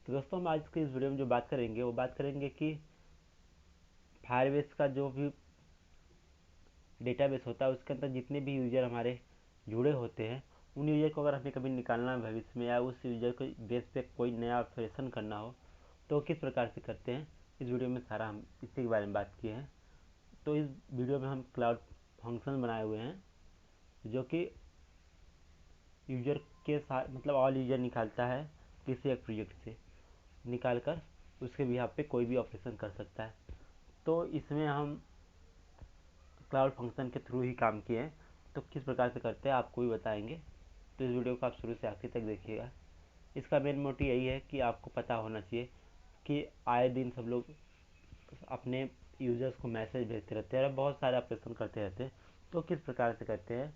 तो दोस्तों हम आज की इस वीडियो में जो बात करेंगे वो बात करेंगे कि फायरबेस का जो भी डेटाबेस होता है उसके अंदर जितने भी यूज़र हमारे जुड़े होते हैं उन यूज़र को अगर हमें कभी निकालना है भविष्य में या उस यूज़र को बेस पे कोई नया ऑपरेशन करना हो तो किस प्रकार से करते हैं। इस वीडियो में सारा हम इसी के बारे में बात किए हैं। तो इस वीडियो में हम क्लाउड फंक्शन बनाए हुए हैं जो कि यूज़र के साथ मतलब ऑल यूज़र निकालता है किसी एक प्रोजेक्ट से निकाल कर उसके बिहाफ पे कोई भी ऑपरेशन कर सकता है। तो इसमें हम क्लाउड फंक्शन के थ्रू ही काम किए हैं। तो किस प्रकार से करते हैं आपको भी बताएंगे। तो इस वीडियो को आप शुरू से आखिर तक देखिएगा। इसका मेन मोटिव यही है कि आपको पता होना चाहिए कि आए दिन सब लोग अपने यूज़र्स को मैसेज भेजते रहते हैं और बहुत सारे ऑपरेशन करते रहते हैं। तो किस प्रकार से करते हैं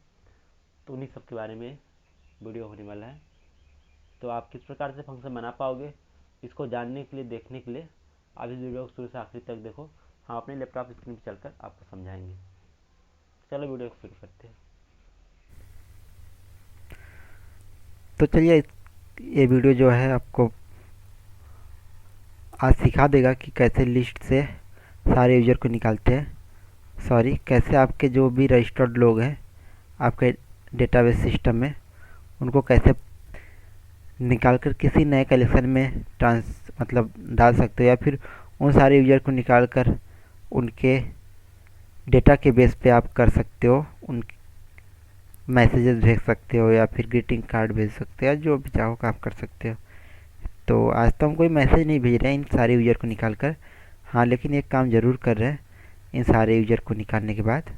तो उन्हीं सब के बारे में वीडियो होने वाला है। तो आप किस प्रकार से फंक्शन बना पाओगे इसको जानने के लिए देखने के लिए आप इस वीडियो को शुरू से आखिर तक देखो। हम अपने लैपटॉप स्क्रीन पर चलकर आपको समझाएंगे। चलो वीडियो को शुरू करते हैं। तो चलिए ये वीडियो जो है आपको आज सिखा देगा कि कैसे लिस्ट से सारे यूज़र को निकालते हैं। सॉरी, कैसे आपके जो भी रजिस्टर्ड लोग हैं आपके डेटाबेस सिस्टम में उनको कैसे निकाल कर किसी नए कलेक्शन में मतलब डाल सकते हो, या फिर उन सारे यूज़र को निकाल कर उनके डेटा के बेस पे आप कर सकते हो, उन मैसेजेस भेज सकते हो या फिर ग्रीटिंग कार्ड भेज सकते हो, या जो भी चाहो आप कर सकते हो। तो आज तो हम कोई मैसेज नहीं भेज रहे हैं इन सारे यूज़र को निकाल कर। हाँ, लेकिन एक काम ज़रूर कर रहे हैं। इन सारे यूज़र को निकालने के बाद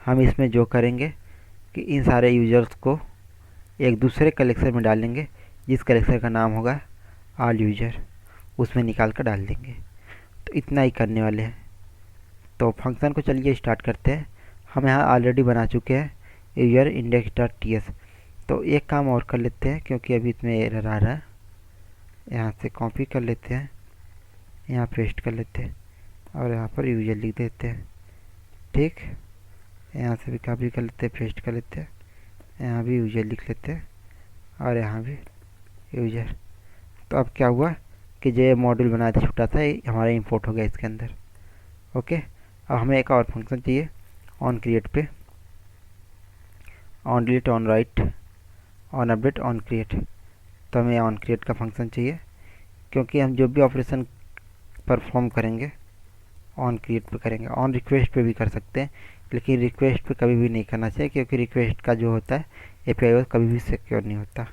हम इसमें जो करेंगे कि इन सारे यूज़र्स को एक दूसरे कलेक्शन में डालेंगे, जिस कलेक्शन का नाम होगा ऑल यूज़र, उसमें निकाल कर डाल देंगे। तो इतना ही करने वाले हैं। तो फंक्शन को चलिए स्टार्ट करते हैं। हम यहाँ ऑलरेडी बना चुके हैं user index dot T S. तो एक काम और कर लेते हैं क्योंकि अभी इसमें एरर आ रहा है। यहाँ से कॉपी कर लेते हैं, यहाँ पेस्ट कर लेते हैं और यहाँ पर यूज़र लिख देते हैं। ठीक, यहाँ से भी कॉपी कर लेते हैं, पेस्ट कर लेते हैं, यहाँ भी यूज़र लिख लेते हैं और यहाँ भी यूज़र। तो अब क्या हुआ कि जो मॉड्यूल बनाया था छोटा सा, ये हमारा इंपोर्ट हो गया इसके अंदर। ओके, अब हमें एक और फंक्शन चाहिए ऑन क्रिएट पे, on delete, on right, on update, on create. तो हमें ऑन क्रिएट का फंक्शन चाहिए क्योंकि हम जो भी ऑपरेशन परफॉर्म करेंगे ऑन क्रिएट पे करेंगे। ऑन रिक्वेस्ट पे भी कर सकते हैं, लेकिन रिक्वेस्ट पे कभी भी नहीं करना चाहिए क्योंकि रिक्वेस्ट का जो होता है एपीआई वो कभी भी सिक्योर नहीं होता।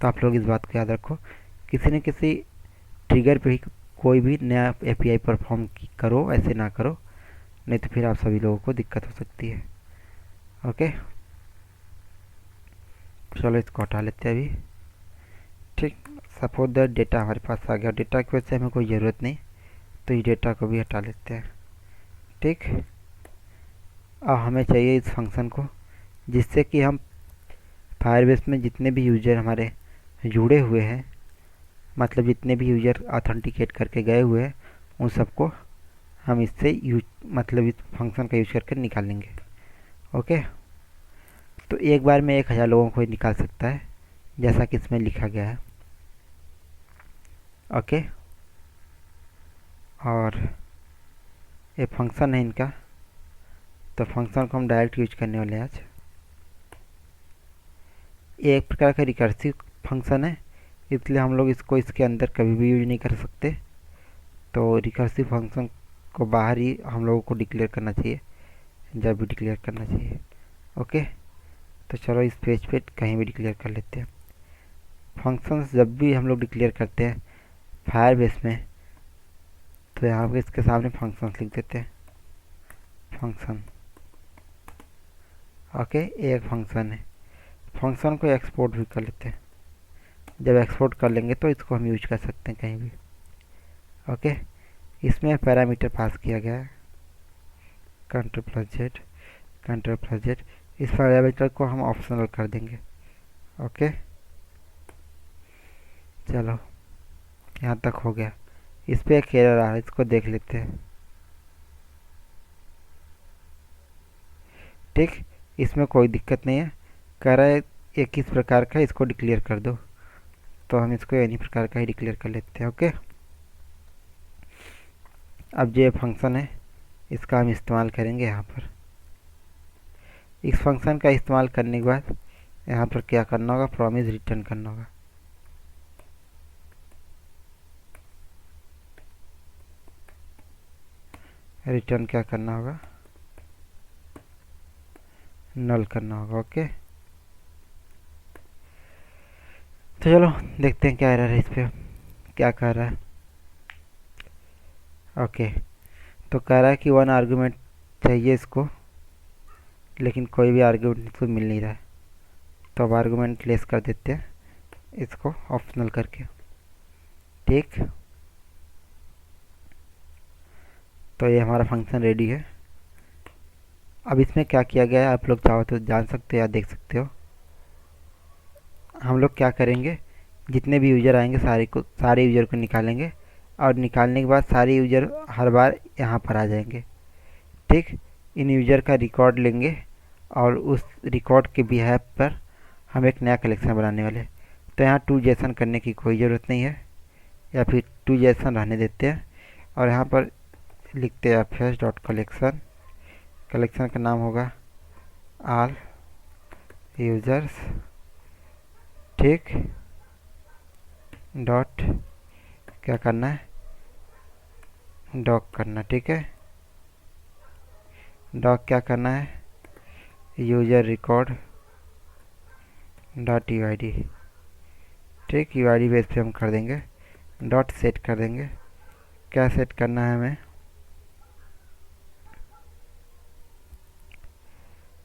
तो आप लोग इस बात को याद रखो, किसी न किसी ट्रिगर पे ही कोई भी नया एपीआई परफॉर्म करो, ऐसे ना करो, नहीं तो फिर आप सभी लोगों को दिक्कत हो सकती है। ओके, चलो इसको हटा लेते हैं अभी। ठीक, सपोज दैट डेटा हमारे पास आ गया, डेटा की वजह से हमें कोई ज़रूरत नहीं, तो इस डेटा को भी हटा लेते हैं। ठीक, अब हमें चाहिए इस फंक्शन को जिससे कि हम फायरबेस में जितने भी यूज़र हमारे जुड़े हुए हैं, मतलब जितने भी यूज़र ऑथेंटिकेट करके गए हुए हैं, उन सबको हम इससे यूज मतलब इस फंक्शन का यूज करके निकालेंगे। ओके, तो एक बार में 1000 लोगों को ही निकाल सकता है जैसा कि इसमें लिखा गया है। ओके, और ये फंक्शन है इनका, तो फंक्शन को हम डायरेक्ट यूज करने वाले हैं आज। ये एक प्रकार का रिकर्सिव फंक्शन है, इसलिए हम लोग इसको इसके अंदर कभी भी यूज नहीं कर सकते। तो रिकर्सिव फंक्शन को बाहर ही हम लोगों को डिक्लेयर करना चाहिए जब भी डिक्लेयर करना चाहिए। ओके, तो चलो इस पेज पे कहीं भी डिक्लेयर कर लेते हैं। फंक्शंस जब भी हम लोग डिक्लेयर करते हैं फायरबेस में, तो यहाँ पे इसके सामने फंक्शंस लिख देते हैं, फंक्शन। ओके, एक फंक्शन है, फंक्शन को एक्सपोर्ट भी कर लेते हैं। जब एक्सपोर्ट कर लेंगे तो इसको हम यूज कर सकते हैं कहीं भी। ओके, इसमें पैरामीटर पास किया गया है control plus Z, control plus Z. इस पैरामीटर को हम ऑप्शनल कर देंगे। ओके, चलो यहाँ तक हो गया। इस पर एक एरर आ रहा है, इसको देख लेते हैं। ठीक, इसमें कोई दिक्कत नहीं है, कह रहा है ये किस प्रकार का, इसको डिक्लेयर कर दो। तो हम इसको एनी प्रकार का ही डिक्लेयर कर लेते हैं। ओके, अब जो फंक्शन है इसका हम इस्तेमाल करेंगे यहाँ पर। इस फंक्शन का इस्तेमाल करने के बाद यहाँ पर क्या करना होगा, प्रॉमिस रिटर्न करना होगा। रिटर्न क्या करना होगा, नल करना होगा। ओके, तो चलो देखते हैं क्या एरर है इस पर, क्या कह रहा है। ओके, तो कह रहा है कि 1 आर्गूमेंट चाहिए इसको, लेकिन कोई भी आर्गूमेंट इसको मिल नहीं रहा है। तो अब आर्गूमेंट लेस कर देते हैं इसको ऑप्शनल करके। ठीक, तो ये हमारा फंक्शन रेडी है। अब इसमें क्या किया गया है आप लोग चाहो तो जान सकते हो या देख सकते हो। हम लोग क्या करेंगे, जितने भी यूज़र आएंगे सारे यूज़र को निकालेंगे, और निकालने के बाद सारे यूज़र हर बार यहाँ पर आ जाएंगे। ठीक, इन यूज़र का रिकॉर्ड लेंगे और उस रिकॉर्ड के बिहेव पर हम एक नया कलेक्शन बनाने वाले हैं। तो यहाँ टू जेसन करने की कोई ज़रूरत नहीं है, या फिर टू जेसन रहने देते हैं और यहाँ पर लिखते हैं fs डॉट कलेक्शन। कलेक्शन का नाम होगा ऑल यूज़र्स। ठीक, डॉट क्या करना है, डॉग करना। ठीक है, डॉग क्या करना है, यूज़र रिकॉर्ड डॉट यूआईडी। ठीक, यूआईडी बेस पे हम कर देंगे, डॉट सेट कर देंगे। क्या सेट करना है हमें,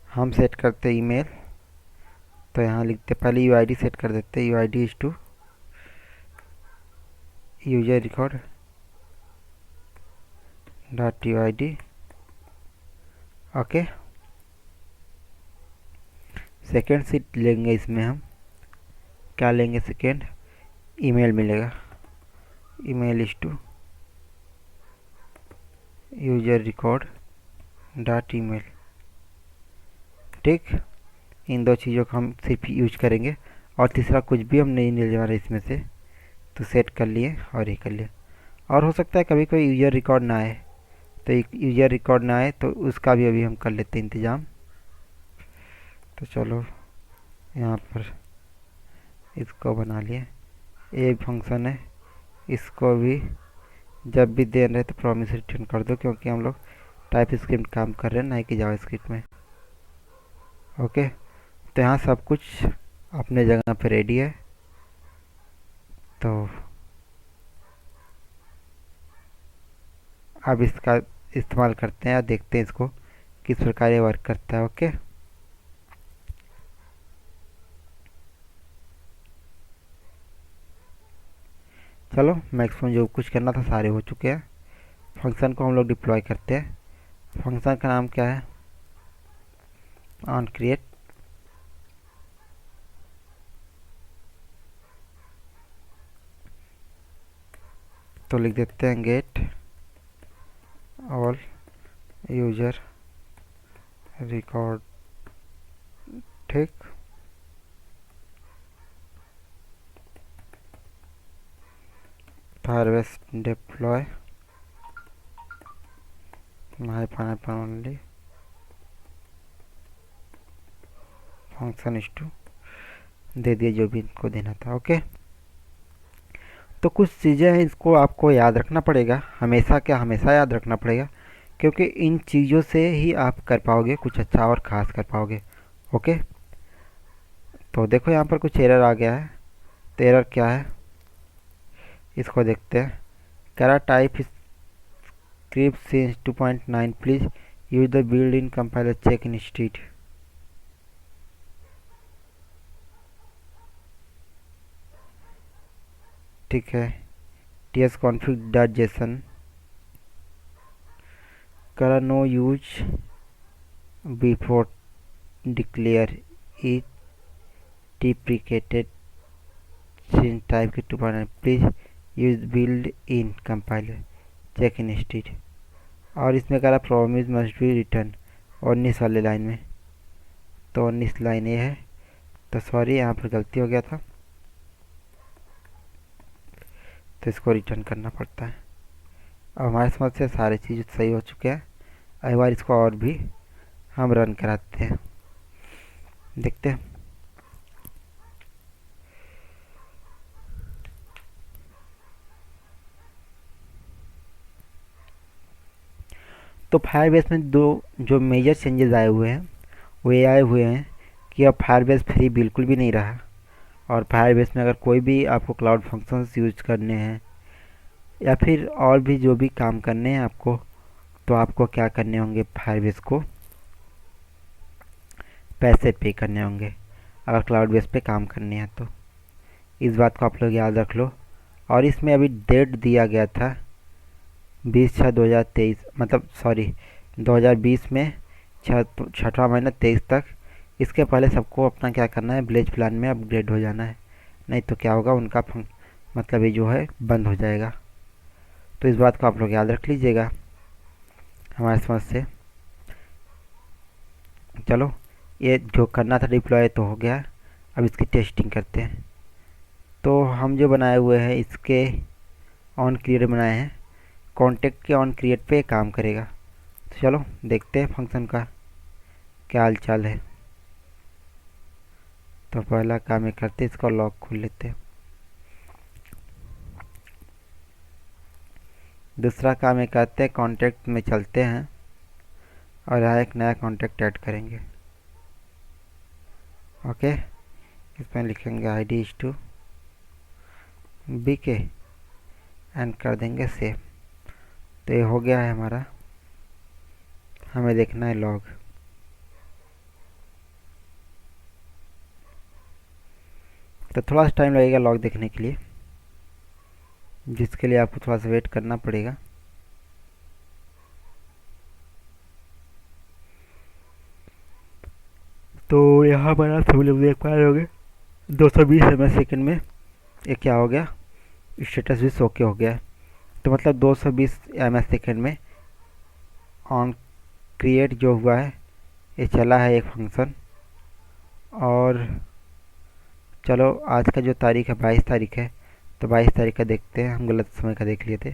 हम सेट करते ईमेल। तो यहाँ लिखते पहले यूआईडी सेट कर देते, UID is to user record dot UID. Okay, second seat लेंगे, इसमें हम क्या लेंगे, सेकेंड ईमेल मिलेगा, email is to user record dot email. ठीक, इन दो चीज़ों को हम सिर्फ यूज करेंगे और तीसरा कुछ भी हम नहीं ले जा रहे इसमें से। तो सेट कर लिए और ये कर लिया। और हो सकता है कभी कोई यूज़र रिकॉर्ड ना आए, तो एक यूज़र रिकॉर्ड ना आए तो उसका भी अभी हम कर लेते हैं इंतज़ाम। तो चलो यहाँ पर इसको बना लिए, ये फंक्शन है, इसको भी जब भी दे रहे तो प्रॉमिस रिटर्न कर दो, क्योंकि हम लोग टाइप स्क्रिप्ट काम कर रहे हैं ना कि जावास्क्रिप्ट में। ओके, तो यहाँ सब कुछ अपने जगह पे रेडी है। तो अब इसका इस्तेमाल करते हैं, देखते हैं इसको किस प्रकार ये वर्क करता है। ओके, चलो मैक्सिमम जो कुछ करना था सारे हो चुके हैं। फंक्शन को हम लोग डिप्लॉय करते हैं। फंक्शन का नाम क्या है, ऑन क्रिएट। तो लिख देते हैं गेट ऑल यूजर रिकॉर्ड। ठीक, harvest deploy hyphen only function is to दे दिए जो भी इनको देना था। ओके, तो कुछ चीज़ें हैं, इसको आपको याद रखना पड़ेगा, हमेशा क्या हमेशा याद रखना पड़ेगा, क्योंकि इन चीज़ों से ही आप कर पाओगे कुछ अच्छा और ख़ास कर पाओगे। ओके, तो देखो यहाँ पर कुछ एरर आ गया है। तो एरर क्या है इसको देखते हैं। करा TypeScript since 2.9 please use the build in compiler check instead. ठीक है, tsconfig.json करा no use before declare is deprecated since type के 2.9 please use build in compiler check instead. और इसमें करा प्रॉमिस मस्ट बी रिटर्न 19 वाले line में। तो 19 लाइन ये है, तो सॉरी यहाँ पर गलती हो गया था। तो इसको रिटर्न करना पड़ता है। अब हमारे समझ से सारे चीज़ सही हो चुके हैं। एक बार इसको और भी हम रन कराते हैं, देखते हैं। तो फायरबेस में दो जो मेजर चेंजेस आए हुए हैं वो ये आए हुए हैं कि अब फायरबेस फ्री बिल्कुल भी नहीं रहा। और फायरबेस में अगर कोई भी आपको क्लाउड फंक्शंस यूज करने हैं या फिर और भी जो भी काम करने हैं आपको, तो आपको क्या करने होंगे, फायरबेस को पैसे पे करने होंगे अगर क्लाउड बेस पे काम करने हैं तो। इस बात को आप लोग याद रख लो। और इसमें अभी डेट दिया गया था 20/6/2023, मतलब सॉरी 2020 में 6वां महीना 23 तक। इसके पहले सबको अपना क्या करना है, विलेज प्लान में अपग्रेड हो जाना है, नहीं तो क्या होगा, उनका मतलब ये जो है बंद हो जाएगा। तो इस बात को आप लोग याद रख लीजिएगा हमारे समझ से। चलो, ये जो करना था डिप्लॉय तो हो गया। अब इसकी टेस्टिंग करते हैं। तो हम जो बनाए हुए हैं इसके ऑन क्रिएट बनाए हैं, कॉन्टेक्ट के ऑन क्रिएट पे काम करेगा। तो चलो देखते हैं फंक्शन का क्या हाल चाल है। तो पहला काम ये करते हैं, इसका लॉक खोल लेते हैं। दूसरा काम ये करते हैं, कॉन्टेक्ट में चलते हैं और यहाँ एक नया कॉन्टेक्ट ऐड करेंगे। ओके, इसमें लिखेंगे ID BK एंड कर देंगे सेव। तो ये हो गया है हमारा। हमें देखना है लॉग। तो थोड़ा सा टाइम लगेगा लॉग देखने के लिए, जिसके लिए आपको थोड़ा सा वेट करना पड़ेगा। तो यहाँ पर आप सभी लोग देख पा रहे होंगे 220 ms सेकेंड में ये क्या हो गया, स्टेटस भी शो के हो गया है। तो मतलब 220 ms सेकेंड में ऑन क्रिएट जो हुआ है ये चला है एक फंक्शन। और चलो आज का जो तारीख है 22 तारीख है, तो 22 तारीख का देखते हैं। हम गलत समय का देख लिए थे।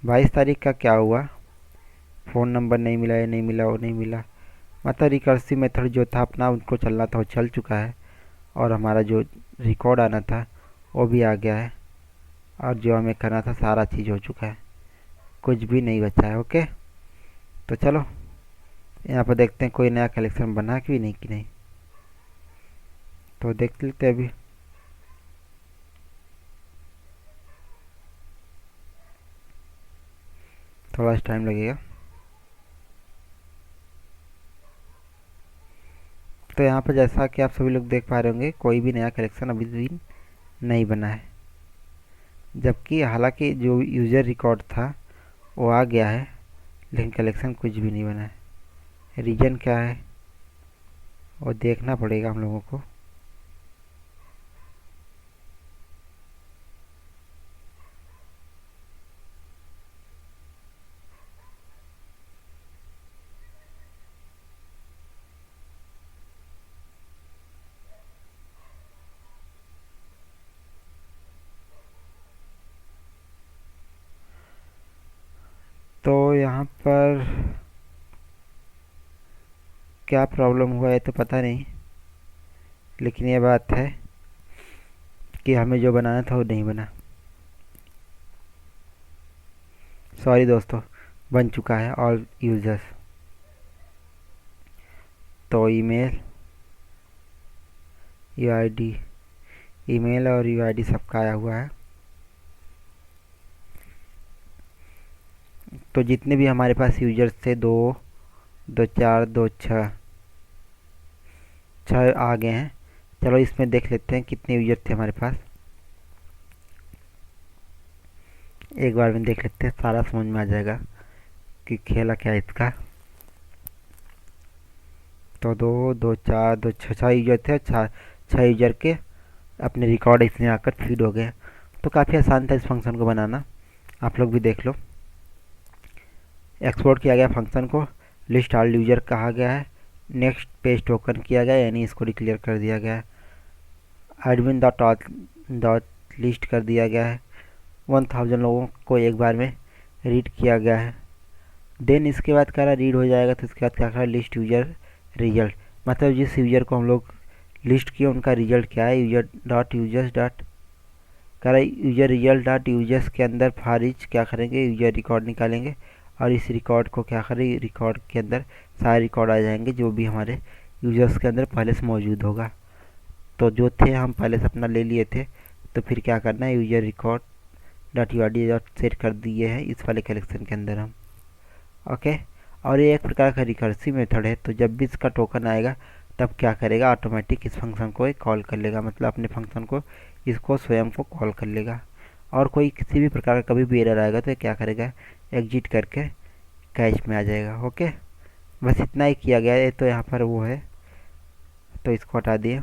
22 तारीख का क्या हुआ, फ़ोन नंबर नहीं मिला, ये नहीं मिला, वो नहीं मिला। मतलब रिकर्सिव मेथड जो था अपना उनको चलना था वो चल चुका है, और हमारा जो रिकॉर्ड आना था वो भी आ गया है, और जो हमें करना था सारा चीज़ हो चुका है, कुछ भी नहीं बचा है। ओके, तो चलो यहाँ पर देखते हैं कोई नया कलेक्शन बना कि नहीं कि नहीं। तो देख लेते हैं अभी। थोड़ा सा टाइम लगेगा। तो यहाँ पर जैसा कि आप सभी लोग देख पा रहे होंगे कोई भी नया कलेक्शन अभी भी नहीं बना है, जबकि हालांकि जो यूज़र रिकॉर्ड था वो आ गया है, लेकिन कलेक्शन कुछ भी नहीं बना है। रीजन क्या है वो देखना पड़ेगा हम लोगों को। तो यहाँ पर क्या प्रॉब्लम हुआ है तो पता नहीं, लेकिन ये बात है कि हमें जो बनाना था वो नहीं बना। सॉरी दोस्तों, बन चुका है ऑल यूजर्स। तो यूआईडी ईमेल और यूआईडी सबका आया हुआ है। तो जितने भी हमारे पास यूजर्स थे 2, 2, 4, 2, 6 आ गए हैं। चलो इसमें देख लेते हैं कितने यूजर थे हमारे पास, एक बार में देख लेते हैं, सारा समझ में आ जाएगा कि खेला क्या है इसका। तो 2, 2, 4, 2, 6 यूजर थे। 6 यूजर के अपने रिकॉर्ड इसमें आकर फीड हो गए। तो काफ़ी आसान था इस फंक्शन को बनाना, आप लोग भी देख लो। एक्सपोर्ट किया गया फंक्शन को, लिस्ट ऑल यूजर कहा गया है, नेक्स्ट पेज टोकन किया गया, यानी इसको डिक्लेयर कर दिया गया है। एडमिन डॉट लिस्ट कर दिया गया है। 1000 लोगों को एक बार में रीड किया गया है। देन इसके बाद कह रहा रीड हो जाएगा, तो इसके बाद क्या करा लिस्ट यूजर रिजल्ट, मतलब जिस यूजर को हम लोग लिस्ट किए उनका रिजल्ट क्या है, यूजर डॉट यूजर्स डॉट कह रहा यूजर रिजल्ट डॉट यूजर्स के अंदर फॉर ईच क्या करेंगे यूजर रिकॉर्ड निकालेंगे, और इस रिकॉर्ड को क्या करें रिकॉर्ड के अंदर सारे रिकॉर्ड आ जाएंगे जो भी हमारे यूजर्स के अंदर पहले से मौजूद होगा। तो जो थे हम पहले से अपना ले लिए थे, तो फिर क्या करना है user record dot U R D dot set कर दिए हैं इस वाले कलेक्शन के अंदर हम। ओके, और ये एक प्रकार का रिकर्सिव मेथड है, तो जब भी इसका टोकन आएगा तब क्या करेगा ऑटोमेटिक इस फंक्शन को कॉल कर लेगा, मतलब अपने फंक्शन को इसको स्वयं को कॉल कर लेगा। और कोई किसी भी प्रकार का कभी भी एरर आएगा तो ये क्या करेगा एग्जिट करके कैश में आ जाएगा। ओके, बस इतना ही किया गया है। तो यहाँ पर वो है, तो इसको हटा दिए।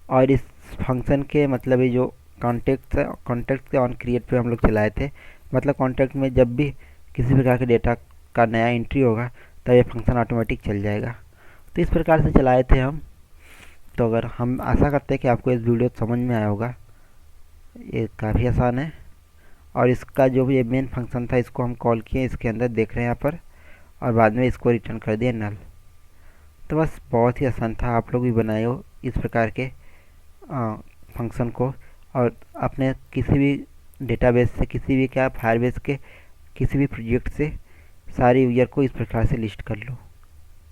और इस फंक्शन के मतलब ये जो कॉन्टेक्ट से ऑन क्रिएट पे हम लोग चलाए थे, मतलब कॉन्टेक्ट में जब भी किसी प्रकार के डेटा का नया एंट्री होगा तब ये फंक्शन ऑटोमेटिक चल जाएगा। तो इस प्रकार से चलाए थे हम। तो अगर हम आशा करते हैं कि आपको इस वीडियो समझ में आया होगा, ये काफ़ी आसान है। और इसका जो भी ये मेन फंक्शन था इसको हम कॉल किए, इसके अंदर देख रहे हैं यहाँ पर, और बाद में इसको रिटर्न कर दिया नल। तो बस बहुत ही आसान था, आप लोग भी बनाए हो इस प्रकार के फंक्शन को, और अपने किसी भी डेटाबेस से, किसी भी क्या फायरबेस के किसी भी प्रोजेक्ट से सारे यूजर को इस प्रकार से लिस्ट कर लो,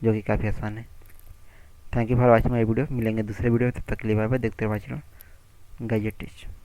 जो कि काफ़ी आसान है। Thank you for watching my video. मिलेंगे दूसरे वीडियो में, तब तक के लिए बाय बाय। देखते रहो गैजेट टेस्ट।